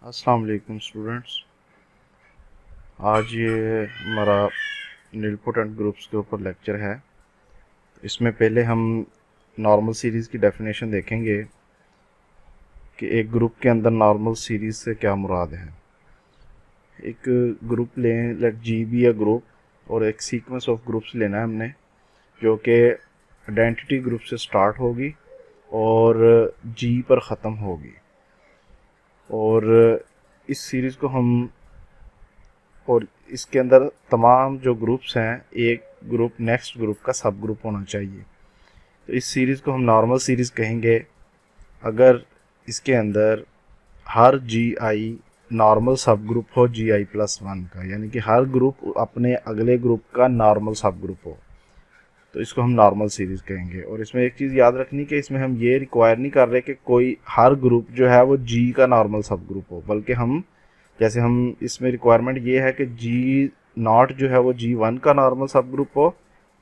अस्सलाम वालेकुम स्टूडेंट्स। आज ये हमारा नीलपोटेंट ग्रुप्स के ऊपर लेक्चर है। इसमें पहले हम नॉर्मल सीरीज़ की डेफिनेशन देखेंगे कि एक ग्रुप के अंदर नॉर्मल सीरीज़ से क्या मुराद है। एक ग्रुप लें, let G be a group, और एक सीक्वेंस ऑफ ग्रुप्स लेना है हमने जो कि आइडेंटिटी ग्रुप से स्टार्ट होगी और जी पर ख़त्म होगी। और इस सीरीज़ को हम और इसके अंदर तमाम जो ग्रुप्स हैं, एक ग्रुप नेक्स्ट ग्रुप का सब ग्रुप होना चाहिए। तो इस सीरीज़ को हम नॉर्मल सीरीज़ कहेंगे अगर इसके अंदर हर जी आई नॉर्मल सब ग्रुप हो जी आई प्लस वन का, यानी कि हर ग्रुप अपने अगले ग्रुप का नॉर्मल सब ग्रुप हो, तो इसको हम नॉर्मल सीरीज़ कहेंगे। और इसमें एक चीज़ याद रखनी कि इसमें हम ये रिक्वायर नहीं कर रहे कि कोई हर ग्रुप जो है वो जी का नॉर्मल सब ग्रुप हो, बल्कि हम जैसे हम इसमें रिक्वायरमेंट ये है कि जी नॉट जो है वो जी वन का नॉर्मल सब ग्रुप हो,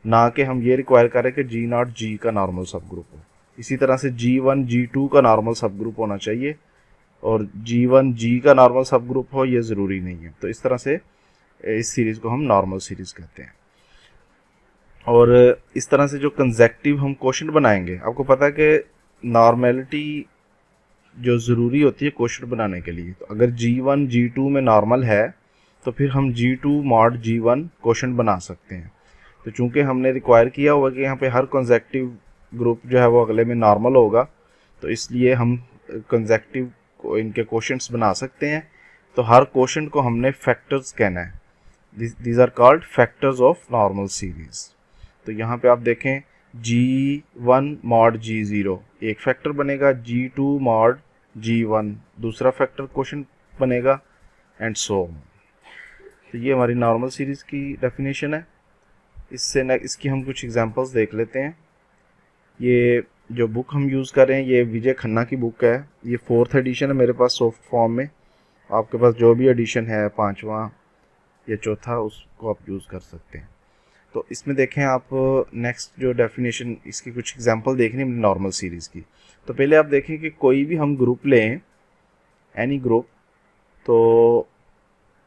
ना कि हम ये रिक्वायर करें कि जी नॉट जी का नॉर्मल सब ग्रुप हो। इसी तरह से जी वन जी टू का नॉर्मल सब ग्रुप होना चाहिए और जी वन जी का नॉर्मल सब ग्रुप हो ये ज़रूरी नहीं है। तो इस तरह से इस सीरीज़ को हम नॉर्मल सीरीज़ कहते हैं। और इस तरह से जो कंसेक्टिव हम क्वोशंट बनाएंगे, आपको पता है कि नॉर्मेलिटी जो ज़रूरी होती है क्वोशंट बनाने के लिए, तो अगर G1 G2 में नॉर्मल है तो फिर हम G2 मॉड G1 क्वोशंट बना सकते हैं। तो चूंकि हमने रिक्वायर किया हुआ कि यहाँ पे हर कंसेक्टिव ग्रुप जो है वो अगले में नॉर्मल होगा, तो इसलिए हम कंसेक्टिव को इनके क्वोशंट्स बना सकते हैं। तो हर क्वोशंट को हमने फैक्टर्स कहना है। These are called factors of normal series. तो यहाँ पे आप देखें G1 मॉड G0 एक फैक्टर बनेगा, G2 मॉड G1 दूसरा फैक्टर क्वोशंट बनेगा, एंड सो ऑन। तो ये हमारी नॉर्मल सीरीज़ की डेफिनेशन है। इसकी हम कुछ एग्जांपल्स देख लेते हैं। ये जो बुक हम यूज़ कर रहे हैं ये विजय खन्ना की बुक है। ये 4th एडिशन है मेरे पास सॉफ्ट फॉर्म में। आपके पास जो भी एडिशन है 5वां या चौथा उसको आप यूज़ कर सकते हैं। तो इसमें देखें आप नेक्स्ट जो डेफिनेशन, इसकी कुछ एग्जांपल देखनी है नॉर्मल सीरीज़ की। तो पहले आप देखें कि कोई भी हम ग्रुप लें, एनी ग्रुप, तो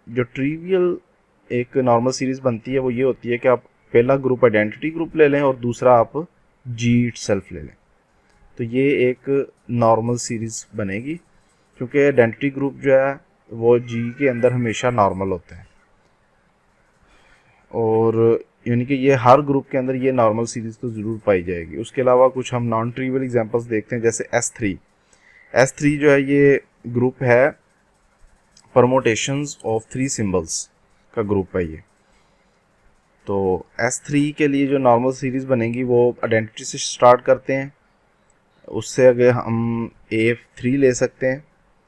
जो ट्रिवियल एक नॉर्मल सीरीज़ बनती है वो ये होती है कि आप पहला ग्रुप आइडेंटिटी ग्रुप ले लें और दूसरा आप जी इटसेल्फ ले लें। तो ये एक नॉर्मल सीरीज़ बनेगी क्योंकि आइडेंटिटी ग्रुप जो है वो जी के अंदर हमेशा नॉर्मल होता है, और यानी कि ये हर ग्रुप के अंदर ये नॉर्मल सीरीज़ तो ज़रूर पाई जाएगी। उसके अलावा कुछ हम नॉन ट्रिवियल एग्जांपल्स देखते हैं, जैसे S3 जो है ये ग्रुप है परमोटेशंस ऑफ 3 सिंबल्स का ग्रुप है ये। तो S3 के लिए जो नॉर्मल सीरीज़ बनेगी वो आइडेंटिटी से स्टार्ट करते हैं। उससे अगर हम A3 ले सकते हैं।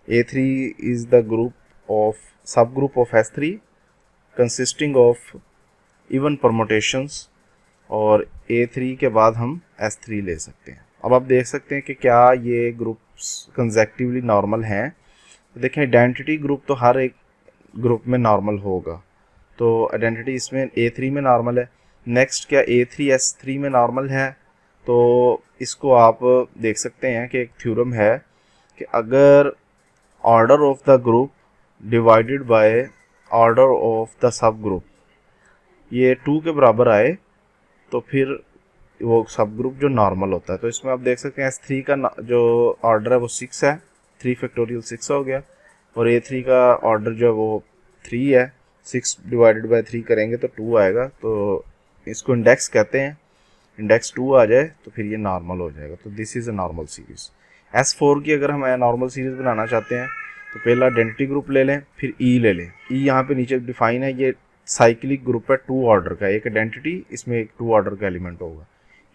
A3 is the group of sub group of S3 consisting of even permutations, और A3 के बाद हम S3 ले सकते हैं। अब आप देख सकते हैं कि क्या ये ग्रुप्स कंसेक्टिवली नॉर्मल हैं। तो देखें आइडेंटिटी ग्रुप तो हर एक ग्रुप में नॉर्मल होगा, तो आइडेंटिटी इसमें A3 में नॉर्मल है। नेक्स्ट क्या A3 S3 में नॉर्मल है, तो इसको आप देख सकते हैं कि एक थ्योरम है कि अगर order of the group divided by order of the sub group ये 2 के बराबर आए तो फिर वो सब ग्रुप जो नॉर्मल होता है। तो इसमें आप देख सकते हैं S3 का जो ऑर्डर है वो 6 है, 3 फैक्टोरियल 6 हो गया, और A3 का ऑर्डर जो है वो 3 है, 6 डिवाइडेड बाय 3 करेंगे तो 2 आएगा। तो इसको इंडेक्स कहते हैं, इंडेक्स 2 आ जाए तो फिर ये नॉर्मल हो जाएगा। तो this is a normal series. S4 की अगर हम नॉर्मल सीरीज़ बनाना चाहते हैं तो पहला आइडेंटिटी ग्रुप ले लें, फिर E ले लें। E यहाँ पे नीचे डिफाइन है, ये साइक्लिक ग्रुप है 2 ऑर्डर का, एक आइडेंटिटी इसमें एक 2 ऑर्डर का एलिमेंट होगा।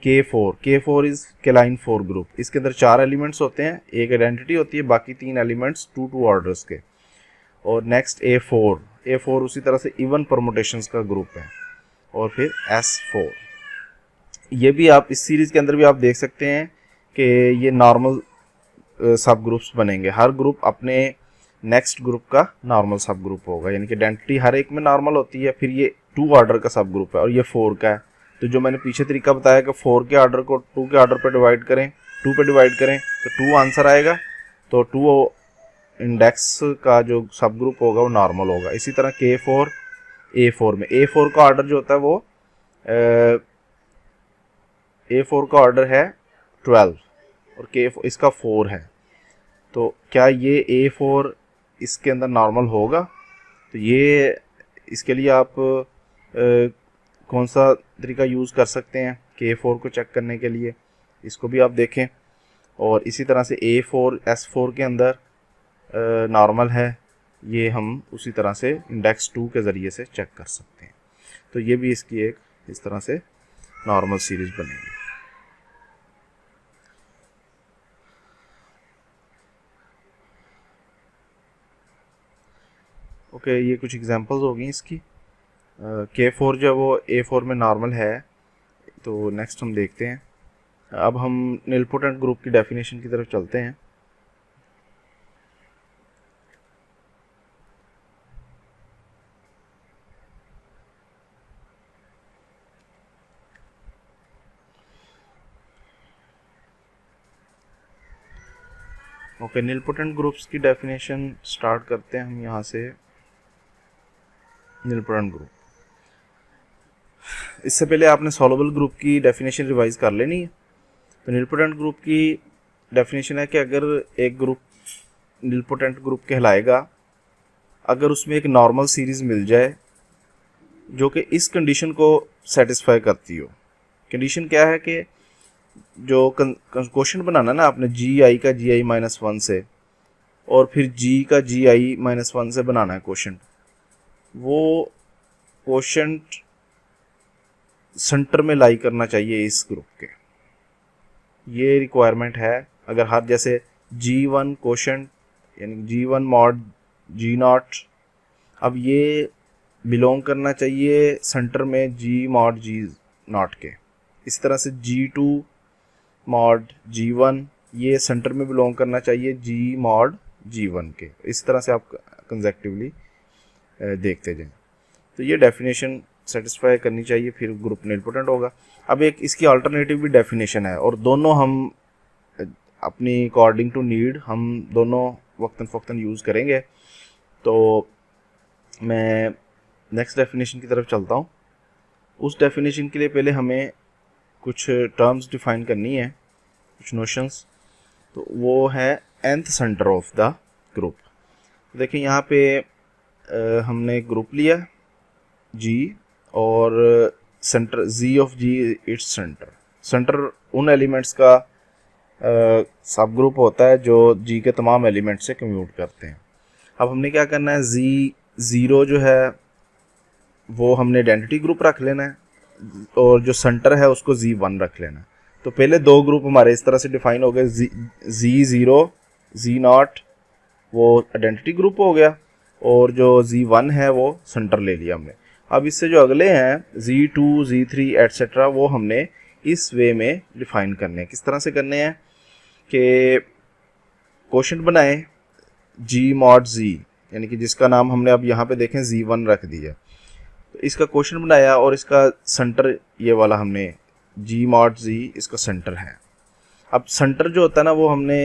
K4 इज़ केलाइन 4 ग्रुप, इसके अंदर 4 एलिमेंट्स होते हैं, एक आइडेंटिटी होती है, बाकी 3 एलिमेंट्स 2 ऑर्डर्स के। और नेक्स्ट A4 उसी तरह से इवन परमुटेशंस का ग्रुप है, और फिर S4। ये भी आप इस सीरीज़ के अंदर भी आप देख सकते हैं कि ये नॉर्मल सब ग्रुप्स बनेंगे। हर ग्रुप अपने नेक्स्ट ग्रुप का नॉर्मल सब ग्रुप होगा, यानी कि आइडेंटिटी हर एक में नॉर्मल होती है, फिर ये 2 ऑर्डर का सब ग्रुप है और ये 4 का है। तो जो मैंने पीछे तरीका बताया कि 4 के ऑर्डर को 2 के ऑर्डर पर डिवाइड करें, 2 पे डिवाइड करें तो 2 आंसर आएगा। तो 2 इंडेक्स का जो सब ग्रुप होगा वो नॉर्मल होगा। इसी तरह K4 A4 में A4 का ऑर्डर जो होता है वो A4 का ऑर्डर है 12 और K4 इसका 4 है। तो क्या ये A4 इसके अंदर नॉर्मल होगा? तो ये इसके लिए आप कौन सा तरीका यूज़ कर सकते हैं K4 को चेक करने के लिए, इसको भी आप देखें। और इसी तरह से A4 S4 के अंदर नॉर्मल है, ये हम उसी तरह से इंडेक्स 2 के ज़रिए से चेक कर सकते हैं। तो ये भी इसकी एक इस तरह से नॉर्मल सीरीज बनेगी। ओके, ये कुछ एग्जांपल्स हो गई इसकी। K4 जो वो A4 में नॉर्मल है। तो नेक्स्ट हम देखते हैं, अब हम निलपोटेंट ग्रुप की डेफिनेशन की तरफ चलते हैं। ओके, निलपोटेंट ग्रुप्स की डेफिनेशन स्टार्ट करते हैं हम यहाँ से। निलपोटेंट ग्रुप, इससे पहले आपने सॉल्युबल ग्रुप की डेफिनेशन रिवाइज कर लेनी है। तो निलपोटेंट ग्रुप की डेफिनेशन है कि अगर एक ग्रुप निलपोटेंट ग्रुप कहलाएगा अगर उसमें एक नॉर्मल सीरीज मिल जाए जो कि इस कंडीशन को सेटिस्फाई करती हो। कंडीशन क्या है कि जो क्वेश्चन बनाना ना आपने GI का GI-1 से और फिर G का GI-1 से बनाना है क्वेश्चन, वो क्वेश्चन सेंटर में लाई करना चाहिए इस ग्रुप के। ये रिक्वायरमेंट है। अगर हर जैसे G1 क्वेश्चन यानी G1 मॉड G0, अब ये बिलोंग करना चाहिए सेंटर में G मॉड G0 के। इस तरह से G2 मॉड G1 ये सेंटर में बिलोंग करना चाहिए G मॉड G1 के। इस तरह से आप कंसेक्टिवली देखते जाएं। तो ये डेफिनेशन सेटिस्फाई करनी चाहिए, फिर ग्रुप निलपोटेंट होगा। अब एक इसकी अल्टरनेटिव भी डेफिनेशन है और दोनों हम अपनी अकॉर्डिंग टू नीड हम दोनों वक्तन फ़क्तन यूज़ करेंगे। तो मैं नेक्स्ट डेफिनेशन की तरफ चलता हूँ। उस डेफिनेशन के लिए पहले हमें कुछ टर्म्स डिफाइन करनी है, कुछ नोशंस। तो वो है nth centre of the group. देखिए यहाँ पे हमने ग्रुप लिया G और centre Z of G its centre. Centre उन एलिमेंट्स का सब ग्रुप होता है जो G के तमाम एलिमेंट से कम्यूट करते हैं। अब हमने क्या करना है, Z0 जो है वो हमने आइडेंटिटी ग्रुप रख लेना है और जो सेंटर है उसको Z1 रख लेना है। तो पहले दो ग्रुप हमारे इस तरह से डिफाइन हो गए, Z0 Z0 वो आइडेंटिटी ग्रुप हो गया और जो Z1 है वो सेंटर ले लिया हमने। अब इससे जो अगले हैं Z2 Z3 एट्सेट्रा वो हमने इस वे में डिफाइन करने हैं। किस तरह से करने हैं कि क्वोशंट बनाए G मॉड Z, यानी कि जिसका नाम हमने अब यहाँ पे देखें Z1 रख दिया। तो इसका क्वोशंट बनाया और इसका सेंटर ये वाला हमने G मॉड Z इसका सेंटर है। अब सेंटर जो होता है ना वो हमने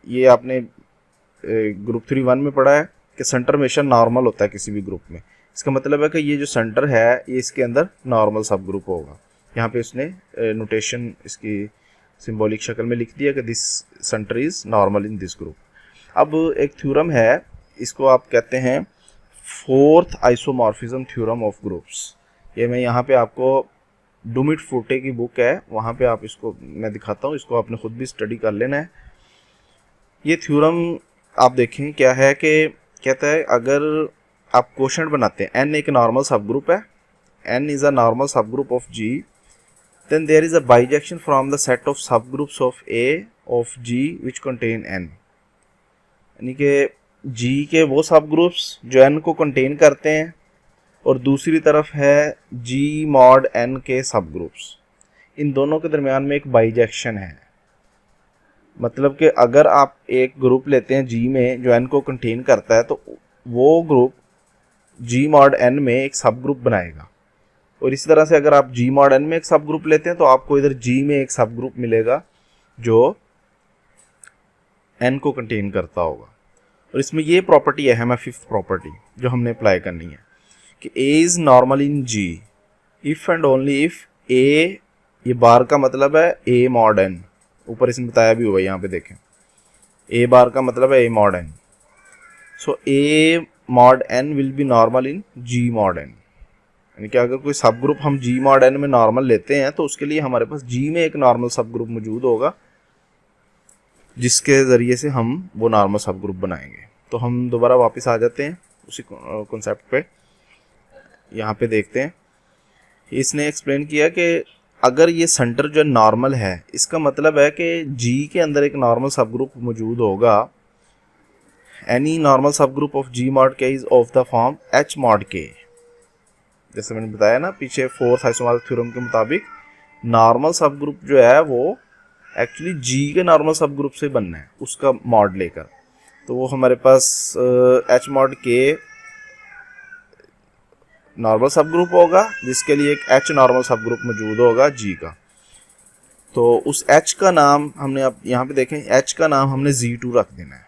ये आपने ग्रुप 3-1 में पढ़ा है कि सेंटर हमेशा नॉर्मल होता है किसी भी ग्रुप में। इसका मतलब है कि ये जो सेंटर है ये इसके अंदर नॉर्मल सब ग्रुप होगा। यहाँ पे उसने नोटेशन इसकी सिंबॉलिक शक्ल में लिख दिया कि this centre is normal in this group. अब एक थ्योरम है, इसको आप कहते हैं fourth isomorphism theorem of groups. ये मैं यहाँ पे आपको डुमिट फुटे की बुक है वहाँ पे आप इसको मैं दिखाता हूँ, इसको आपने खुद भी स्टडी कर लेना है। ये थ्योरम आप देखें क्या है कि कहता है अगर आप क्वोशंट बनाते हैं, n एक नॉर्मल सब ग्रुप है, n इज अ नॉर्मल सब group of G, then there is a bijection from the set of subgroups of A of G which contain n। यानी कि G के वो सब ग्रुप्स जो n को कंटेन करते हैं और दूसरी तरफ है G मॉड n के सब ग्रुप्स। इन दोनों के दरमियान में एक बाइजेक्शन है। मतलब कि अगर आप एक ग्रुप लेते हैं G में जो n को कंटेन करता है तो वो ग्रुप G मॉड n में एक सब ग्रुप बनाएगा। और इसी तरह से अगर आप G मॉड n में एक सब ग्रुप लेते हैं तो आपको इधर G में एक सब ग्रुप मिलेगा जो n को कंटेन करता होगा। और इसमें ये प्रॉपर्टी है फिफ्थ प्रॉपर्टी जो हमने अप्लाई करनी है कि A is normal in G if and only if A, ये बार का मतलब है ए मॉड एन, ऊपर इसने बताया भी हुआ, यहाँ पे देखें ए बार का मतलब है A mod N. So A mod N will be normal in G mod N, यानी कि अगर कोई सब ग्रुप हम जी मॉड एन में नॉर्मल लेते हैं तो उसके लिए हमारे पास जी में एक नॉर्मल सब ग्रुप मौजूद होगा जिसके ज़रिए से हम वो नॉर्मल सब ग्रुप बनाएंगे। तो हम दोबारा वापस आ जाते हैं उसी कॉन्सेप्ट पे, यहाँ पे देखते हैं। इसने एक्सप्लेन किया कि अगर ये सेंटर जो नॉर्मल है इसका मतलब है कि जी के अंदर एक नॉर्मल सब ग्रुप मौजूद होगा। एनी नॉर्मल सब ग्रुप ऑफ जी मॉड के is of the form H mod के, जैसे मैंने बताया ना पीछे फोर्थ आइसोमॉर्फिक थ्योरम के मुताबिक नॉर्मल सब ग्रुप जो है वो एक्चुअली जी के नॉर्मल सब ग्रुप से बनना है उसका मॉड लेकर। तो वो हमारे पास एच मॉड के नॉर्मल सब ग्रुप होगा जिसके लिए एक एच नॉर्मल सब ग्रुप मौजूद होगा जी का। तो उस एच का नाम हमने, अब यहाँ पे देखें एच का नाम हमने Z2 रख देना है,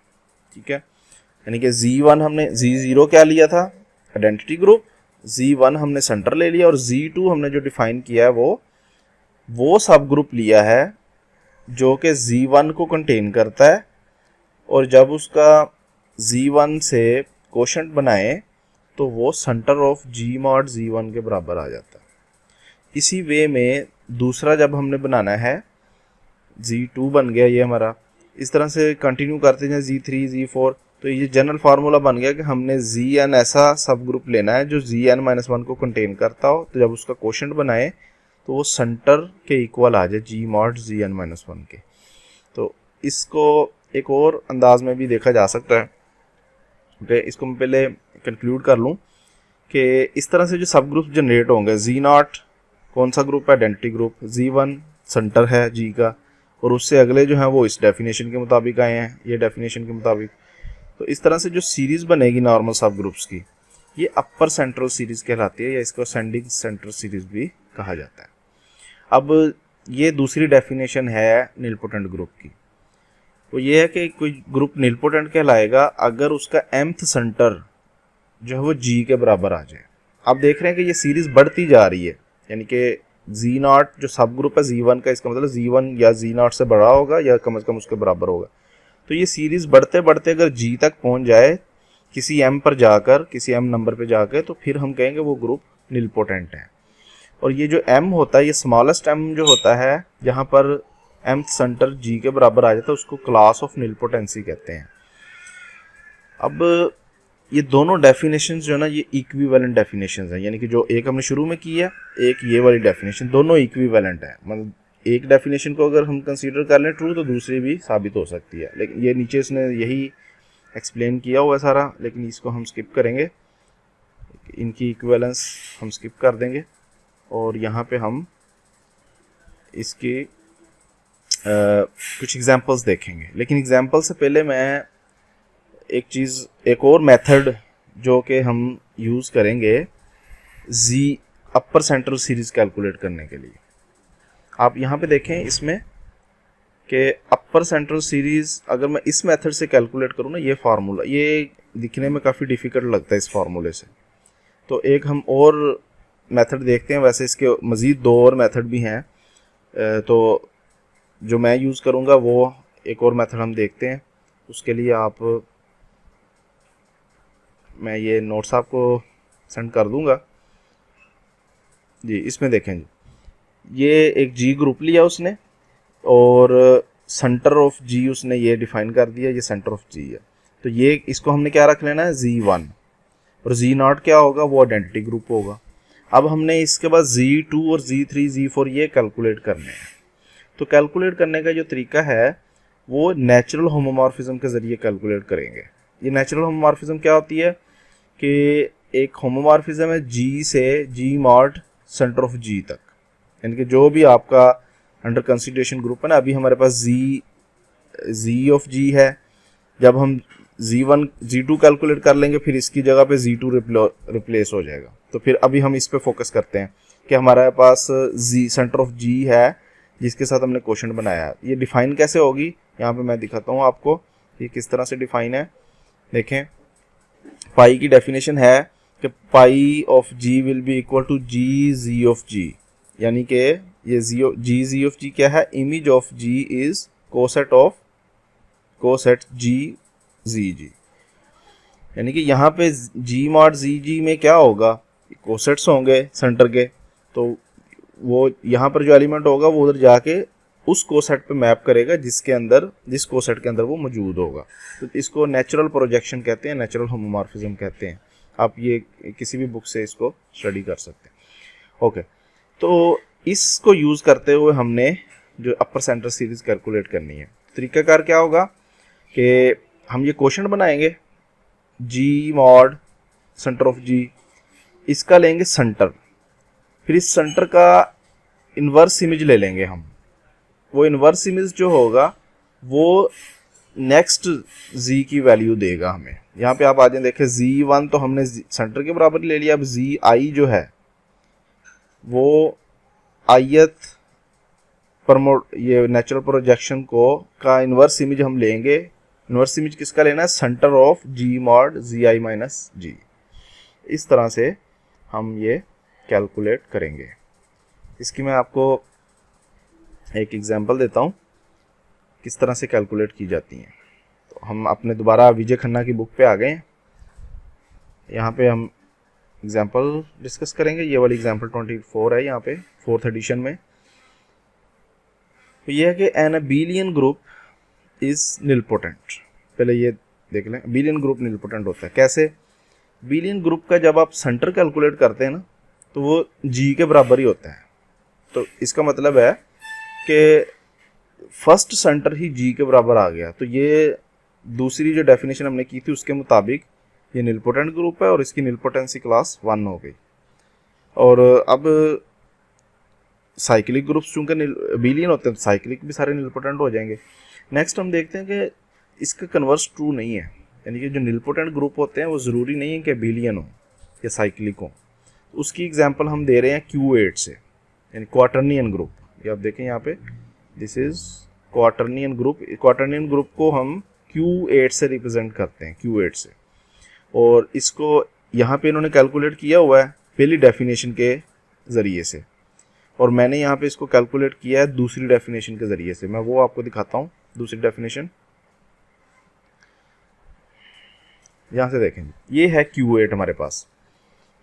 ठीक है। यानी कि Z1 हमने Z0 क्या लिया था आइडेंटिटी ग्रुप, Z1 हमने सेंटर ले लिया और Z2 हमने जो डिफाइन किया है वो सब ग्रुप लिया है जो कि Z1 को कंटेन करता है, और जब उसका Z1 से कोशेंट बनाए तो वो centre of G mod Z1 के बराबर आ जाता है। इसी वे में दूसरा जब हमने बनाना है Z2 बन गया ये हमारा, इस तरह से कंटिन्यू करते हैं Z3 Z4, तो ये जनरल फार्मूला बन गया कि हमने Zn ऐसा सब ग्रुप लेना है जो Zn-1 को कंटेन करता हो, तो जब उसका कोशेंट बनाए तो वो सेंटर के इक्वल आ जाए जी मॉड Zn-1 के। तो इसको एक और अंदाज में भी देखा जा सकता है। ओके, इसको मैं पहले कंक्लूड कर लूँ कि इस तरह से जो सब ग्रुप जनरेट होंगे, Z0 कौन सा ग्रुप है आइडेंटिटी ग्रुप, Z1 सेंटर है जी का, और उससे अगले जो हैं वो इस डेफिनेशन के मुताबिक आए हैं, ये डेफिनेशन के मुताबिक। तो इस तरह से जो सीरीज़ बनेगी नॉर्मल सब ग्रुप्स की ये अपर सेंट्रल सीरीज़ कहलाती है, या इसको असेंडिंग सेंट्रल सीरीज़ भी कहा जाता है। अब ये दूसरी डेफिनेशन है निलपोटेंट ग्रुप की, वो ये है कि कोई ग्रुप निलपोटेंट कहलाएगा अगर उसका mth सेंटर जो है वो जी के बराबर आ जाए। आप देख रहे हैं कि ये सीरीज़ बढ़ती जा रही है, यानी कि Z0 जो सब ग्रुप है Z1 का, इसका मतलब Z1 या Z0 से बड़ा होगा या कम से कम उसके बराबर होगा। तो ये सीरीज़ बढ़ते बढ़ते अगर जी तक पहुंच जाए किसी m पर जाकर, किसी m नंबर पे जाकर, तो फिर हम कहेंगे वो ग्रुप निलपोटेंट है। और ये जो m होता है, ये स्मॉलेस्ट m जो होता है जहाँ पर mth सेंटर जी के बराबर आ जाता है, उसको क्लास ऑफ निलपोटेंसी कहते हैं। अब ये दोनों डेफिनेशंस जो है ना ये इक्विवेलेंट डेफिनेशंस हैं, यानी कि जो एक हमने शुरू में की है एक ये वाली डेफिनेशन, दोनों इक्विवेलेंट है। मतलब एक डेफिनेशन को अगर हम कंसीडर कर लें ट्रू तो दूसरी भी साबित हो सकती है। लेकिन ये नीचे इसने यही एक्सप्लेन किया हुआ है सारा, लेकिन इसको हम स्किप करेंगे, इनकी इक्विवेलेंस हम स्किप कर देंगे और यहाँ पे हम इसकी कुछ एग्जांपल्स देखेंगे। लेकिन एग्जांपल से पहले मैं एक और मेथड जो कि हम यूज़ करेंगे जी अपर सेंट्रल सीरीज़ कैलकुलेट करने के लिए। आप यहाँ पे देखें इसमें कि अपर सेंट्रल सीरीज़ अगर मैं इस मेथड से कैलकुलेट करूँ ना, ये फार्मूला ये दिखने में काफ़ी डिफ़िकल्ट लगता है इस फार्मूले से, तो एक हम और मेथड देखते हैं। वैसे इसके मज़ीद दो और मेथड भी हैं, तो जो मैं यूज़ करूँगा वो एक और मेथड हम देखते हैं। उसके लिए मैं ये नोट्स आपको सेंड कर दूंगा जी। इसमें देखें जी, ये एक जी ग्रुप लिया उसने और सेंटर ऑफ जी उसने ये डिफाइन कर दिया, ये सेंटर ऑफ जी है। तो ये इसको हमने क्या रख लेना है Z1, और Z0 क्या होगा वो आइडेंटिटी ग्रुप होगा। अब हमने इसके बाद Z2 और Z3 Z4 ये कैलकुलेट करने हैं। तो कैलकुलेट करने का जो तरीका है वो नेचुरल होमोमॉर्फिज्म के ज़रिए कैलकुलेट करेंगे। ये नेचुरल होमोमॉर्फिज्म क्या होती है कि एक होमोमॉर्फिज्म है जी से जी मॉड सेंटर ऑफ जी तक, यानी कि जो भी आपका अंडर कंसिडरेशन ग्रुप है ना, अभी हमारे पास जी ऑफ जी है, जब हम Z1 Z2 कैलकुलेट कर लेंगे फिर इसकी जगह पे Z2 रिप्लेस हो जाएगा। तो फिर अभी हम इस पे फोकस करते हैं कि हमारे पास जी सेंटर ऑफ जी है जिसके साथ हमने क्वेश्चन बनाया है। ये डिफाइन कैसे होगी यहाँ पे मैं दिखाता हूँ आपको ये किस तरह से डिफाइन है। देखें पाई की डेफिनेशन है कि pi of G will be equal to G G of G, यानी कि ये जी जी ऑफ जी क्या है, image of G is coset of coset G G G, यानी कि यहाँ पे जी मॉड जी जी में क्या होगा, कोसेट्स होंगे सेंटर के, तो वो यहाँ पर जो एलिमेंट होगा वो उधर जाके उस कोसेट पे मैप करेगा जिसके अंदर, जिस कोसेट के अंदर वो मौजूद होगा। तो इसको नेचुरल प्रोजेक्शन कहते हैं, नेचुरल होमोमॉर्फिज्म कहते हैं। आप ये किसी भी बुक से इसको स्टडी कर सकते हैं। ओके, तो इसको यूज़ करते हुए हमने जो अपर सेंटर सीरीज कैलकुलेट करनी है, तरीकाकार क्या होगा कि हम ये क्वेश्चन बनाएंगे जी मॉड सेंटर ऑफ जी, इसका लेंगे सेंटर, फिर इस सेंटर का इन्वर्स इमेज ले लेंगे हम। वो इन्वर्स इमेज जो होगा वो नेक्स्ट z की वैल्यू देगा हमें। यहाँ पे आप आ जाए देखें z1 तो हमने सेंटर के बराबर ले लिया, अब zi जो है वो आयत ये नेचुरल प्रोजेक्शन को का इन्वर्स इमेज हम लेंगे। इन्वर्स इमेज किसका लेना है, centre of G mod zi minus G. इस तरह से हम ये कैलकुलेट करेंगे। इसकी मैं आपको एक एग्जांपल देता हूँ किस तरह से कैलकुलेट की जाती हैं। तो हम अपने दोबारा विजय खन्ना की बुक पे आ गए हैं। यहाँ पे हम एग्जांपल डिस्कस करेंगे। ये वाली एग्जांपल 24 है यहाँ पे 4th एडिशन में। तो ये है कि an abelian group is nilpotent. पहले ये देख लें, अबेलियन ग्रुप निलपोटेंट होता है कैसे। अबेलियन ग्रुप का जब आप सेंटर कैलकुलेट करते हैं ना तो वो जी के बराबर ही होता है। तो इसका मतलब है कि फर्स्ट सेंटर ही जी के बराबर आ गया। तो ये दूसरी जो डेफिनेशन हमने की थी उसके मुताबिक ये निलपोटेंट ग्रुप है और इसकी निलपोटेंसी क्लास 1 हो गई। और अब साइक्लिक ग्रुप्स चूंकि अबेलियन होते हैं तो साइक्लिक भी सारे निलपोटेंट हो जाएंगे। नेक्स्ट हम देखते हैं कि इसका कन्वर्स ट्रू नहीं है, यानी कि जो निलपोटेंट ग्रुप होते हैं वो ज़रूरी नहीं है कि अबेलियन हो या साइक्लिक हो। उसकी एग्जांपल हम दे रहे हैं Q8 से, यानी क्वाटर्नियन ग्रुप। ये आप देखें यहाँ पे दिस इज क्वाटर्नियन ग्रुप। क्वाटर्नियन ग्रुप को हम Q8 से रिप्रेजेंट करते हैं, Q8 से। और इसको यहाँ पे इन्होंने कैलकुलेट किया हुआ है पहली डेफिनेशन के ज़रिए से, और मैंने यहाँ पे इसको कैलकुलेट किया है दूसरी डेफिनेशन के ज़रिए से। मैं वो आपको दिखाता हूँ दूसरी डेफिनेशन। यहाँ से देखें, ये है Q8 हमारे पास।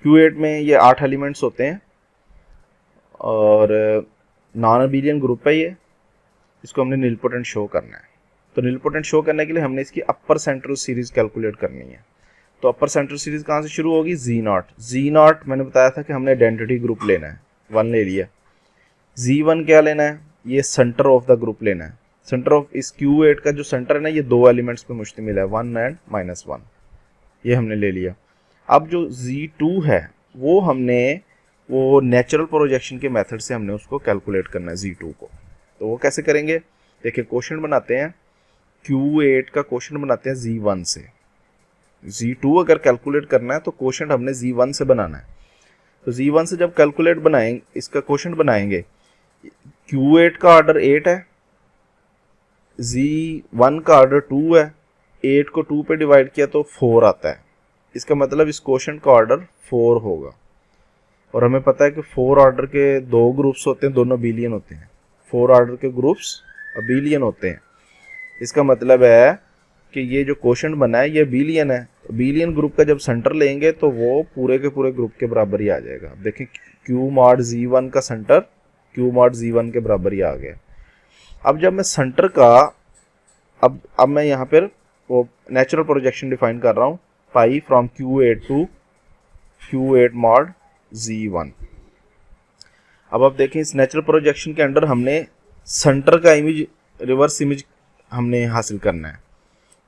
Q8 में ये 8 एलिमेंट्स होते हैं और नॉन अबेलियन ग्रुप है ये। इसको हमने निलपोटेंट शो करना है। तो निलपोटेंट शो करने के लिए हमने इसकी अपर सेंट्रल सीरीज कैलकुलेट करनी है। तो अपर सेंट्रल सीरीज कहाँ से शुरू होगी, Z0। Z0 मैंने बताया था कि हमने आइडेंटिटी ग्रुप लेना है, 1 ले लिया। Z1 क्या लेना है, ये सेंटर ऑफ द ग्रुप लेना है। सेंटर ऑफ इस Q8 का जो सेंटर है ना, ये 2 एलिमेंट्स पे मुश्तमिल है, 1 एंड -1। ये हमने ले लिया। अब जो Z2 है वो हमने वो नेचुरल प्रोजेक्शन के मेथड से हमने उसको कैलकुलेट करना है Z2 को। तो वो कैसे करेंगे, देखिए क्वेश्चन बनाते हैं Q8 का क्वेश्चन बनाते हैं Z1 से। Z2 अगर कैलकुलेट करना है तो क्वेश्चन हमने Z1 से बनाना है। तो Z1 से जब कैलकुलेट बनाएंगे, इसका क्वेश्चन बनाएंगे, Q8 का ऑर्डर 8 है, Z1 का ऑर्डर 2 है, 8 को 2 पे डिवाइड किया तो 4 आता है। इसका मतलब इस क्वेश्चन का ऑर्डर 4 होगा। और हमें पता है कि 4 ऑर्डर के 2 ग्रुप्स होते हैं, दोनों अबेलियन होते हैं। 4 ऑर्डर के ग्रुप्स अबेलियन होते हैं। इसका मतलब है कि ये जो क्वेश्चन बना है ये अबेलियन है। अबेलियन ग्रुप का जब सेंटर लेंगे तो वो पूरे के पूरे ग्रुप के बराबर ही आ जाएगा। देखें Q मॉड Z1 का सेंटर Q मॉड Z1 के बराबर ही आ गया। अब जब मैं सेंटर का अब मैं यहाँ पर वो नेचुरल प्रोजेक्शन डिफाइन कर रहा हूँ, पाई from Q8 to Q8 mod Z1। अब आप देखें इस नेचुरल प्रोजेक्शन के अंडर हमने सेंटर का इमेज, रिवर्स इमेज हमने हासिल करना है।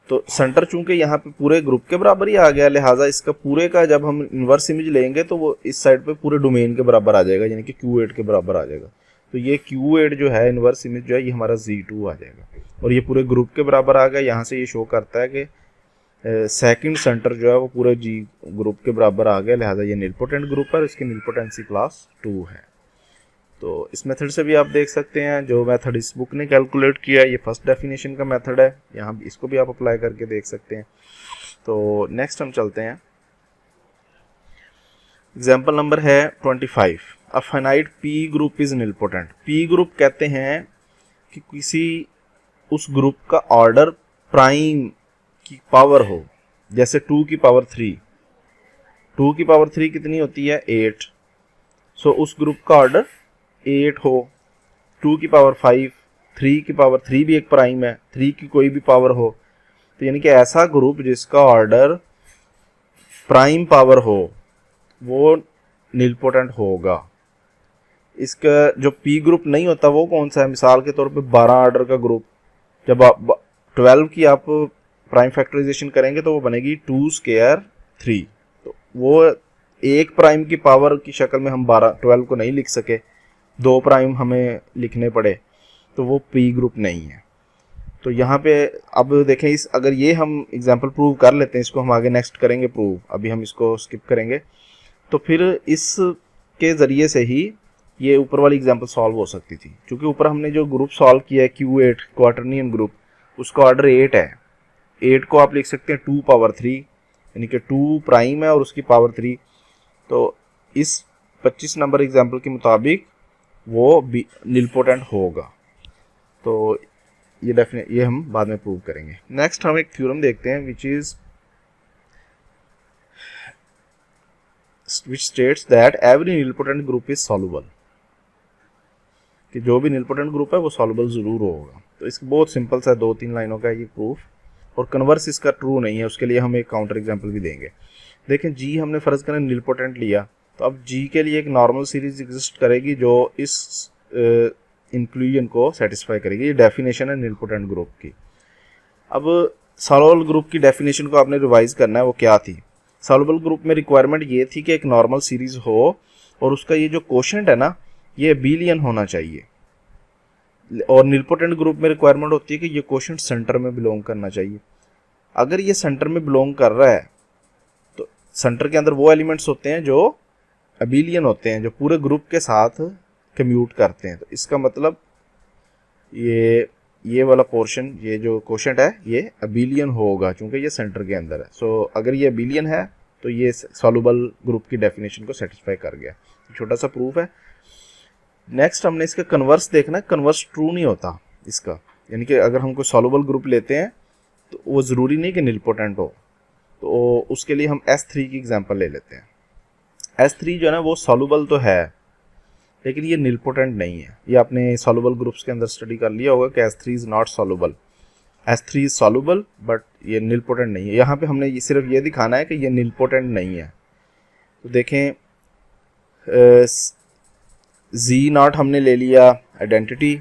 तो सेंटर चूंकि यहाँ पे पूरे ग्रुप के बराबर ही आ गया, लिहाजा इसका पूरे का जब हम इन्वर्स इमेज लेंगे तो वो इस साइड पे पूरे डोमेन के बराबर आ जाएगा, यानी कि Q8 के बराबर आ जाएगा। तो ये Q8 जो है इन्वर्स इमेज जो है ये हमारा Z2 आ जाएगा और ये पूरे ग्रुप के बराबर आ गया। यहाँ से ये शो करता है कि सेकंड सेंटर जो है वो पूरे जी ग्रुप के बराबर आ गया, लिहाजा ये निलपोटेंट ग्रुप है और इसकी निलपोटेंसी क्लास 2 है। तो इस मेथड से भी आप देख सकते हैं जो मेथड इस बुक ने कैलकुलेट किया है, ये फर्स्ट डेफिनेशन का मेथड है। यहाँ इसको भी आप अप्लाई करके देख सकते हैं। तो नेक्स्ट हम चलते हैं, एग्जाम्पल नंबर है 25। A finite P group is nilpotent. P group कहते हैं कि किसी उस ग्रुप का ऑर्डर प्राइम की पावर हो, जैसे 2 की पावर 3। 2 की पावर 3 कितनी होती है? 8। सो उस ग्रुप का ऑर्डर 8 हो। 2 की पावर 5, 3 की पावर 3 भी एक प्राइम है, 3 की कोई भी पावर हो, तो यानी कि ऐसा ग्रुप जिसका ऑर्डर प्राइम पावर हो वो निलपोटेंट होगा। इसका जो पी ग्रुप नहीं होता वो कौन सा है? मिसाल के तौर पे 12 ऑर्डर का ग्रुप, जब आप 12 की आप प्राइम फैक्टराइजेशन करेंगे तो वो बनेगी 2 स्क्वायर 3। तो वो एक प्राइम की पावर की शक्ल में हम 12 को नहीं लिख सके, 2 प्राइम हमें लिखने पड़े, तो वो पी ग्रुप नहीं है। तो यहाँ पे अब देखें, इस अगर ये हम एग्जांपल प्रूव कर लेते हैं, इसको हम आगे नेक्स्ट करेंगे प्रूव, अभी हम इसको स्किप करेंगे, तो फिर इस के ज़रिए से ही ये ऊपर वाली एग्जांपल सॉल्व हो सकती थी। क्योंकि ऊपर हमने जो ग्रुप सॉल्व किया है Q8 क्वार्टरनियन ग्रुप, उसका ऑर्डर 8 है। 8 को आप लिख सकते हैं 2 पावर 3, यानी कि 2 प्राइम है और उसकी पावर 3। तो इस 25 नंबर एग्जांपल के मुताबिक वो निलपोटेंट होगा। तो ये हम बाद में प्रूव करेंगे। नेक्स्ट हम एक थ्योरम देखते हैं which states that every nilpotent group is soluble, कि जो भी nilpotent ग्रुप है वो soluble ज़रूर होगा। तो इसका बहुत सिंपल सा 2-3 लाइनों का ये प्रूफ, और कन्वर्स इसका ट्रू नहीं है, उसके लिए हम एक काउंटर एग्जांपल भी देंगे। देखें जी, हमने फ़र्ज़ करें nilpotent लिया, तो अब जी के लिए एक नॉर्मल सीरीज एग्जिस्ट करेगी जो इस इंक्लूजन को सेटिस्फाई करेगी। ये डेफिनेशन है nilpotent ग्रुप की। अब soluble ग्रुप की डेफिनेशन को आपने रिवाइज करना है, वो क्या थी? सॉल्युबल ग्रुप में रिक्वायरमेंट ये थी कि एक नॉर्मल सीरीज हो और उसका ये जो कोशेंट है ना, ये अबिलियन होना चाहिए। और निलपोटेंट ग्रुप में रिक्वायरमेंट होती है कि ये कोशेंट सेंटर में बिलोंग करना चाहिए। अगर ये सेंटर में बिलोंग कर रहा है तो सेंटर के अंदर वो एलिमेंट्स होते हैं जो अबिलियन होते हैं, जो पूरे ग्रुप के साथ कम्यूट करते हैं। तो इसका मतलब ये वाला पोर्शन, ये जो कोशेंट है, ये अबिलियन होगा क्योंकि ये सेंटर के अंदर है। सो अगर ये अबिलियन है तो ये सॉल्युबल ग्रुप की डेफिनेशन को सेटिस्फाई कर गया। छोटा सा प्रूफ है। नेक्स्ट हमने इसका कन्वर्स देखना है। कन्वर्स ट्रू नहीं होता इसका, यानी कि अगर हम कोई सॉल्युबल ग्रुप लेते हैं तो वो ज़रूरी नहीं कि निलपोटेंट हो। तो उसके लिए हम S3 की एग्जांपल ले लेते हैं। S3 जो है ना वो सॉल्युबल तो है, लेकिन ये निलपोटेंट नहीं है। ये आपने सॉल्युबल ग्रुप्स के अंदर स्टडी कर लिया होगा कि S3 is not soluble. S3 is soluble but ये निलपोटेंट नहीं है। यहाँ पे हमने सिर्फ ये दिखाना है कि ये निलपोटेंट नहीं है। तो देखें, Z0 हमने ले लिया आइडेंटिटी,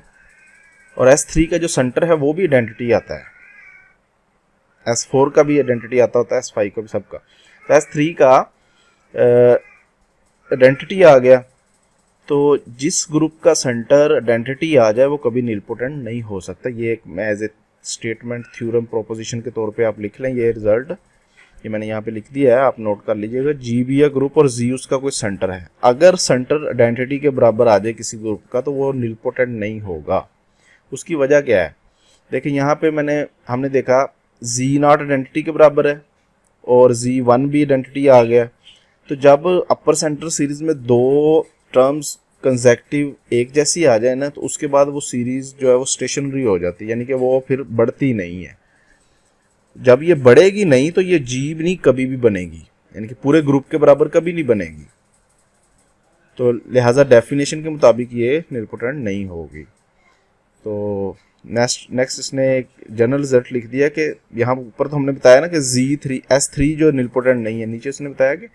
और S3 का जो सेंटर है वो भी आइडेंटिटी आता है, S4 का भी आइडेंटिटी आता होता है, S5 का भी, सबका। तो S3 का आइडेंटिटी आ गया, तो जिस ग्रुप का सेंटर आइडेंटिटी आ जाए वो कभी निलपोटेंट नहीं हो सकता। ये एक मैं as a statement theorem proposition के तौर पे आप लिख लें। ये रिजल्ट ये मैंने यहाँ पे लिख दिया है, आप नोट कर लीजिएगा। जी भी है ग्रुप और जी उसका कोई सेंटर है, अगर सेंटर आइडेंटिटी के बराबर आ जाए किसी ग्रुप का तो वो निलपोटेंट नहीं होगा। उसकी वजह क्या है? देखिए यहाँ पे हमने देखा Z0 आइडेंटिटी के बराबर है और Z1 भी आइडेंटिटी आ गया। तो जब अपर सेंटर सीरीज में दो टर्म्स कंसेक्टिव एक जैसी आ जाए ना, तो उसके बाद वो सीरीज जो है वो स्टेशनरी हो जाती है, यानी कि वो फिर बढ़ती नहीं है। जब ये बढ़ेगी नहीं तो ये जी नहीं कभी भी बनेगी, यानी कि पूरे ग्रुप के बराबर कभी नहीं बनेगी। तो लिहाजा डेफिनेशन के मुताबिक ये निलपोटेंट नहीं होगी। तो नेक्स्ट इसने एक जनरल रिजल्ट लिख दिया कि यहाँ ऊपर तो हमने बताया ना कि S3 जो निलपोटेंट नहीं है, नीचे उसने बताया कि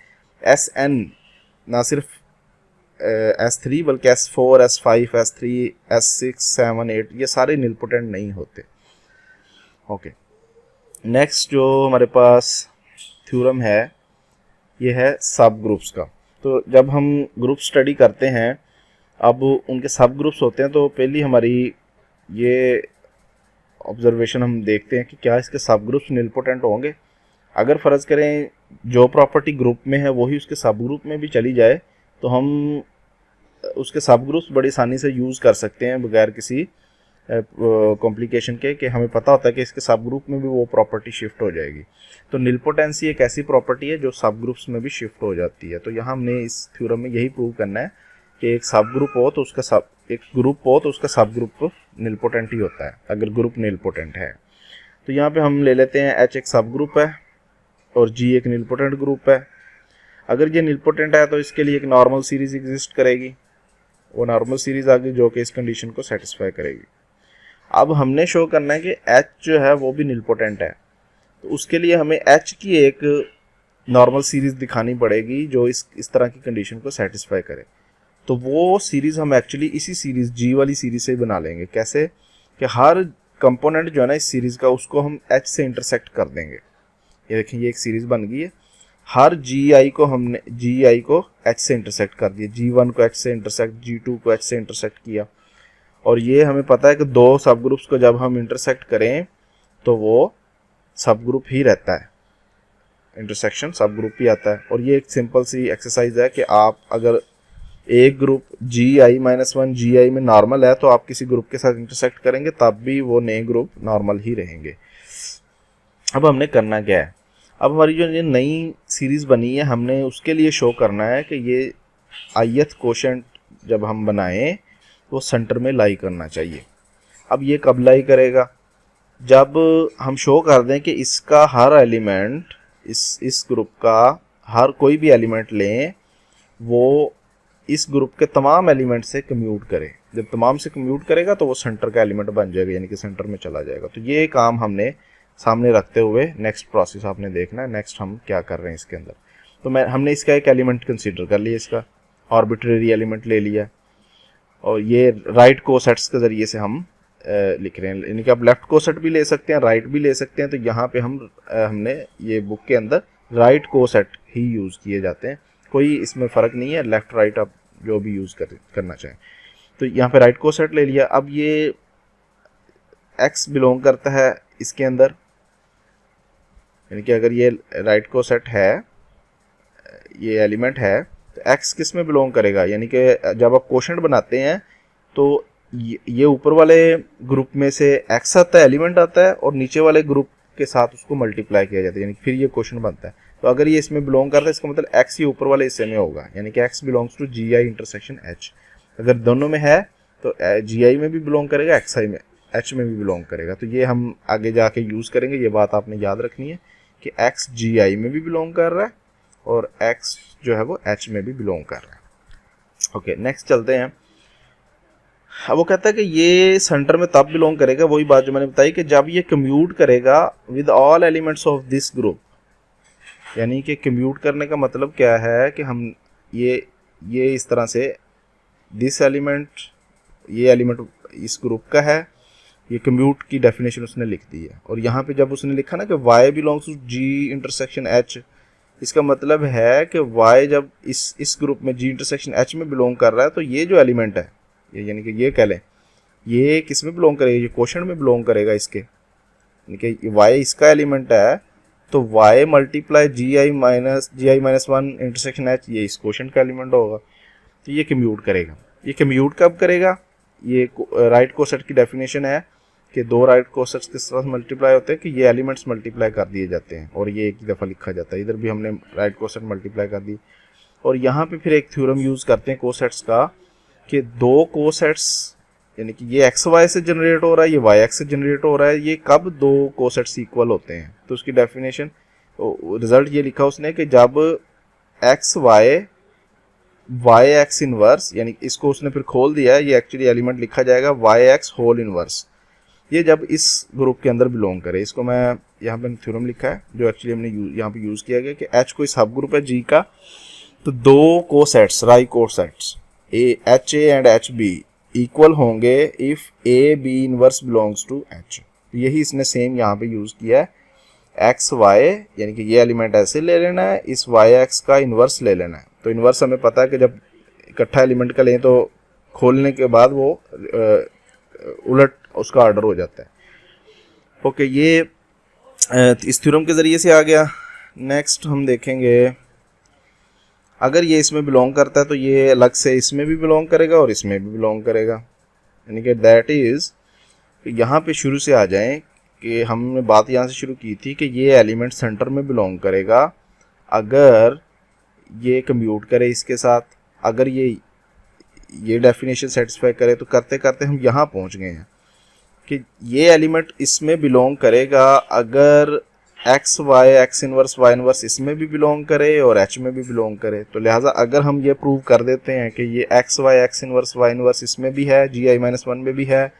SN ना सिर्फ S3 बल्कि S4, S5, S3, S6, 7, 8 ये सारे निलपोटेंट नहीं होते। ओके, नेक्स्ट जो हमारे पास थ्योरम है ये है सब ग्रुप्स का। तो जब हम ग्रुप स्टडी करते हैं, अब उनके सब ग्रुप्स होते हैं, तो पहली हमारी ये ऑब्जर्वेशन हम देखते हैं कि क्या इसके सब ग्रुप्स निलपोटेंट होंगे। अगर फ़र्ज़ करें जो प्रॉपर्टी ग्रुप में है वही उसके सब ग्रुप में भी चली जाए तो हम उसके सब ग्रुप्स बड़ी आसानी से यूज़ कर सकते हैं बगैर किसी कॉम्प्लिकेशन के हमें पता होता है कि इसके सब ग्रुप में भी वो प्रॉपर्टी शिफ्ट हो जाएगी। तो निलपोटेंसी एक ऐसी प्रॉपर्टी है जो सब ग्रुप्स में भी शिफ्ट हो जाती है। तो यहाँ हमने इस थ्योरम में यही प्रूव करना है कि एक सब ग्रुप हो तो उसका एक ग्रुप हो तो उसका सब ग्रुप निलपोटेंट ही होता है अगर ग्रुप निलपोटेंट है। तो यहाँ पे हम ले लेते हैं H एक सब ग्रुप है और G एक निलपोटेंट ग्रुप है। अगर ये निलपोटेंट है तो इसके लिए एक नॉर्मल सीरीज एग्जिस्ट करेगी, वो नॉर्मल सीरीज आ गई जो कि इस कंडीशन को सेटिस्फाई करेगी। अब हमने शो करना है कि H जो है वो भी निलपोटेंट है, तो उसके लिए हमें H की एक नॉर्मल सीरीज दिखानी पड़ेगी जो इस तरह की कंडीशन को सेटिस्फाई करे। तो वो सीरीज हम एक्चुअली इसी सीरीज G वाली सीरीज से ही बना लेंगे। कैसे कि हर कंपोनेंट जो है ना इस सीरीज का उसको हम H से इंटरसेक्ट कर देंगे। ये देखें ये एक सीरीज बन गई है, हर GI को हमने GI को H से इंटरसेक्ट कर दिया, G1 को H से इंटरसेक्ट, G2 को H से इंटरसेक्ट किया। और ये हमें पता है कि दो सब ग्रुप्स को जब हम इंटरसेक्ट करें तो वो सब ग्रुप ही रहता है, इंटरसेक्शन सब ग्रुप ही आता है। और ये एक सिंपल सी एक्सरसाइज है कि आप अगर एक ग्रुप GI-1 GI में नॉर्मल है तो आप किसी ग्रुप के साथ इंटरसेक्ट करेंगे तब भी वो नए ग्रुप नॉर्मल ही रहेंगे। अब हमने करना क्या है, अब हमारी जो ये नई सीरीज बनी है हमने उसके लिए शो करना है कि ये ith कोशेंट जब हम बनाएं वो सेंटर में लाई करना चाहिए। अब ये कब लाई करेगा, जब हम शो कर दें कि इसका हर एलिमेंट इस ग्रुप का हर कोई भी एलिमेंट लें वो इस ग्रुप के तमाम एलिमेंट से कम्यूट करे। जब तमाम से कम्यूट करेगा तो वो सेंटर का एलिमेंट बन जाएगा, यानी कि सेंटर में चला जाएगा। तो ये काम हमने सामने रखते हुए नेक्स्ट प्रोसेस आपने देखना है, नेक्स्ट हम क्या कर रहे हैं इसके अंदर। तो हमने इसका एक एलिमेंट कंसीडर कर लिया, इसका आर्बिट्रेरी एलिमेंट ले लिया और ये राइट कोसेट्स के ज़रिए से हम लिख रहे हैं, यानी कि आप लेफ्ट कोसेट भी ले सकते हैं राइट भी ले सकते हैं। तो यहाँ पे हमने ये बुक के अंदर राइट कोसेट ही यूज़ किए जाते हैं, कोई इसमें फ़र्क नहीं है, लेफ्ट राइट आप जो भी यूज़ करना चाहें। तो यहाँ पे राइट कोसेट ले लिया। अब ये x बिलोंग करता है इसके अंदर, यानी कि अगर ये राइट कोसेट है ये एलिमेंट है तो x किस में बिलोंग करेगा, यानी कि जब आप कोशेंट बनाते हैं तो ये ऊपर वाले ग्रुप में से x आता है, एलिमेंट आता है, और नीचे वाले ग्रुप के साथ उसको मल्टीप्लाई किया जाता है, यानी फिर ये क्वेश्चन बनता है। तो अगर ये इसमें बिलोंग करता है इसका मतलब x ये ऊपर वाले हिस्से में होगा, यानी कि x belongs to GI intersection H। अगर दोनों में है तो GI में भी बिलोंग करेगा, XI में H में भी बिलोंग करेगा। तो ये हम आगे जाके यूज़ करेंगे, ये बात आपने याद रखनी है कि x GI में भी बिलोंग कर रहा है और x जो है वो H में भी बिलोंग कर रहा है। ओके नेक्स्ट चलते हैं। अब वो कहता है कि ये सेंटर में तब बिलोंग करेगा, वही बात जो मैंने बताई कि जब ये कम्यूट करेगा with all elements of this group. यानी कि कम्यूट करने का मतलब क्या है कि हम ये इस तरह से दिस एलिमेंट, ये एलिमेंट इस ग्रुप का है, ये कम्यूट की डेफिनेशन उसने लिख दी है। और यहाँ पे जब उसने लिखा ना कि y belongs to G intersection H, इसका मतलब है कि y जब इस ग्रुप में G इंटरसेक्शन H में बिलोंग कर रहा है तो ये जो एलिमेंट है यानी कि ये कह लें ये किस में बिलोंग करेगा, ये क्वोशेंट में बिलोंग करेगा इसके, यानी कि y इसका एलिमेंट है तो y multiply GI-1 intersection H ये इस क्वोशेंट का एलिमेंट होगा। तो ये कम्यूट करेगा। ये कम्यूट कब करेगा, ये राइट कोसेट की डेफिनेशन है कि दो राइट कोसेट्स किस तरह से मल्टीप्लाई होते हैं कि ये एलिमेंट्स मल्टीप्लाई कर दिए जाते हैं और ये एक ही दफ़ा लिखा जाता है। इधर भी हमने राइट कोसेट मल्टीप्लाई कर दी। और यहाँ पे फिर एक थ्योरम यूज़ करते हैं कोसेट्स का कि दो कोसेट्स, यानी कि ये एक्स वाई से जनरेट हो रहा है, ये वाई एक्स से जनरेट हो रहा है, ये कब दो कोसेट्स इक्वल होते हैं। तो उसकी डेफिनेशन रिजल्ट ये लिखा उसने कि जब एक्स वाई एक्स इनवर्स, यानी इसको उसने फिर खोल दिया है, ये एक्चुअली एलिमेंट लिखा जाएगा वाई एक्स होल इनवर्स, ये जब इस ग्रुप के अंदर बिलोंग करे। इसको मैं यहाँ पे थ्योरम लिखा है जो एक्चुअली हमने यहाँ पे यूज़ किया गया कि H कोई सब ग्रुप है G का, तो दो cosets right cosets HA and HB equal होंगे if AB inverse belongs to H। यही इसने सेम यहाँ पे यूज़ किया है, एक्स वाई, यानी कि ये एलिमेंट ऐसे ले लेना है, इस वाई एक्स का इन्वर्स ले लेना है। तो इन्वर्स हमें पता है कि जब इकट्ठा एलिमेंट का लें तो खोलने के बाद वो उलट उसका ऑर्डर हो जाता है। ओके ये इस थ्योरम के ज़रिए से आ गया। नेक्स्ट हम देखेंगे अगर ये इसमें बिलोंग करता है तो ये अलग से इसमें भी बिलोंग करेगा और इसमें भी बिलोंग करेगा, यानी कि दैट इज़ तो यहाँ पे शुरू से आ जाएं कि हमने बात यहाँ से शुरू की थी कि ये एलिमेंट सेंटर में बिलोंग करेगा अगर ये कंप्यूट करे इसके साथ, अगर ये डेफिनेशन सेटिस्फाई करे। तो करते करते हम यहाँ पहुँच गए हैं कि ये एलिमेंट इसमें बिलोंग करेगा अगर x Y x inverse Y inverse इसमें भी बिलोंग करे और एच में भी बिलोंग करे। तो लिहाजा अगर हम ये प्रूव कर देते हैं कि ये x Y x inverse Y inverse इसमें भी है, जी आई माइनस वन में भी है,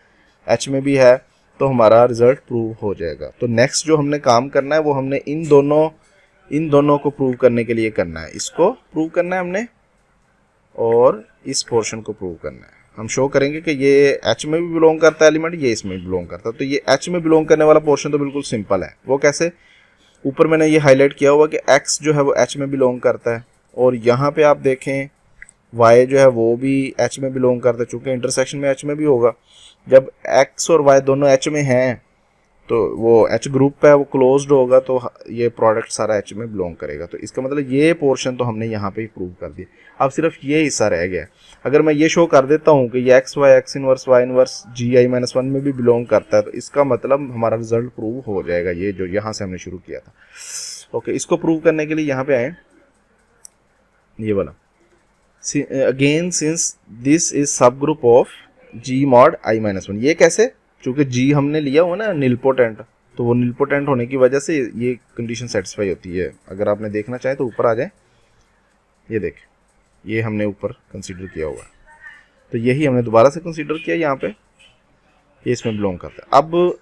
एच में भी है, तो हमारा रिजल्ट प्रूव हो जाएगा। तो नेक्स्ट जो हमने काम करना है वो हमने इन दोनों को प्रूव करने के लिए करना है। इसको प्रूव करना है हमने और इस पोर्शन को प्रूव करना है। हम शो करेंगे कि ये एच में भी बिलोंग करता है एलिमेंट, ये इसमें भी बिलोंग करता है। तो ये एच में बिलोंग करने वाला पोर्शन तो बिल्कुल सिंपल है। वो कैसे? ऊपर मैंने ये हाईलाइट किया हुआ कि एक्स जो है वो एच में बिलोंग करता है, और यहाँ पे आप देखें वाई जो है वो भी एच में बिलोंग करता है, चूँकि इंटरसेक्शन में एच में भी होगा। जब एक्स और वाई दोनों एच में हैं तो वो एच ग्रुप है, वो क्लोज्ड होगा, तो ये प्रोडक्ट सारा एच में बिलोंग करेगा। तो इसका मतलब ये पोर्शन तो हमने यहाँ पे ही प्रूव कर दिया। अब सिर्फ ये हिस्सा रह गया। अगर मैं ये शो कर देता हूँ कि ये x Y x inverse Y inverse G I minus one में भी बिलोंग करता है, तो इसका मतलब हमारा रिजल्ट प्रूव हो जाएगा, ये जो यहाँ से हमने शुरू किया था। ओके, इसको प्रूव करने के लिए यहाँ पे आए, ये वाला अगेन सिंस दिस इज सब group of G mod I minus one. ये कैसे? चूँकि जी हमने लिया हुआ ना निलपोटेंट, तो वो निलपोटेंट होने की वजह से ये कंडीशन सेटिस्फाई होती है। अगर आपने देखना चाहे तो ऊपर आ जाए, ये देख, ये हमने ऊपर कंसीडर किया हुआ है, तो यही हमने दोबारा से कंसीडर किया यहाँ पे, ये इसमें बिलोंग करता है। अब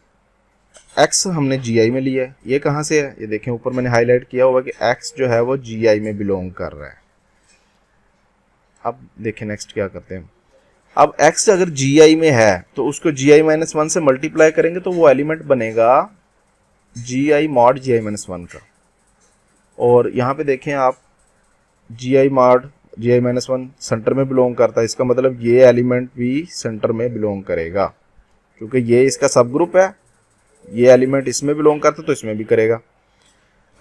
x हमने जी आई में लिया है, ये कहाँ से है? ये देखें ऊपर मैंने हाईलाइट किया हुआ कि x जो है वो जी आई में बिलोंग कर रहा है। अब देखें नेक्स्ट क्या करते हैं। अब x अगर जी आई में है तो उसको जी आई माइनस वन से मल्टीप्लाई करेंगे तो वो एलिमेंट बनेगा जी आई mod ji I minus one का। और यहाँ पे देखें आप, जी आई mod ji I minus one centre में बिलोंग करता है, इसका मतलब ये एलिमेंट भी सेंटर में बिलोंग करेगा, क्योंकि ये इसका सब ग्रुप है। ये एलिमेंट इसमें बिलोंग करता है तो इसमें भी करेगा।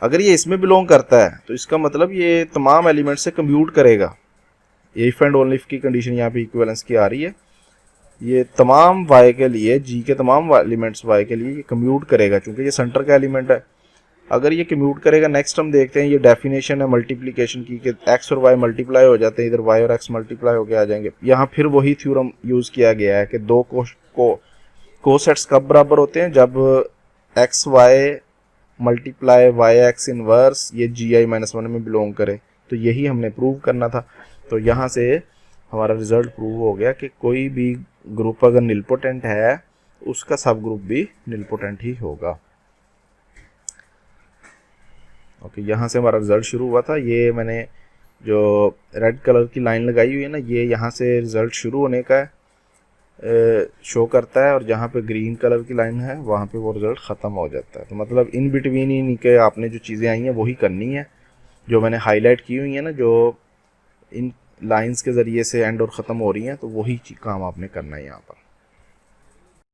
अगर ये इसमें बिलोंग करता है तो इसका मतलब ये तमाम एलिमेंट से कंप्यूट करेगा। ये इफ एंड ओनली इफ की कंडीशन यहाँ पे इक्विवेलेंस की आ रही है। ये तमाम y के लिए, g के तमाम एलिमेंट्स y के लिए ये कंप्यूट करेगा, क्योंकि ये सेंटर का एलिमेंट है। अगर ये कंप्यूट करेगा, नेक्स्ट हम देखते हैं, ये डेफिनेशन है मल्टीप्लिकेशन की कि x और y मल्टीप्लाई हो जाते हैं, इधर y और x मल्टीप्लाई होके आ जाएंगे। यहाँ फिर वही थ्योरम यूज़ किया गया है कि दो कोसेट्स कब बराबर होते हैं? जब x y multiply y x inverse ये जी आई माइनस वन में बिलोंग करे। तो यही हमने प्रूव करना था। तो यहाँ से हमारा रिजल्ट प्रूव हो गया कि कोई भी ग्रुप अगर निलपोटेंट है उसका सब ग्रुप भी निलपोटेंट ही होगा। ओके, यहाँ से हमारा रिजल्ट शुरू हुआ था। ये मैंने जो रेड कलर की लाइन लगाई हुई है ना, ये यहाँ से रिजल्ट शुरू होने का शो करता है, और जहाँ पे ग्रीन कलर की लाइन है वहाँ पे वो रिजल्ट ख़त्म हो जाता है। तो मतलब इन बिटवीन ही के आपने जो चीज़ें आई हैं वही करनी है, जो मैंने हाईलाइट की हुई है ना, जो इन लाइंस के ज़रिए से एंड और ख़त्म हो रही हैं, तो वही काम आपने करना है यहाँ पर।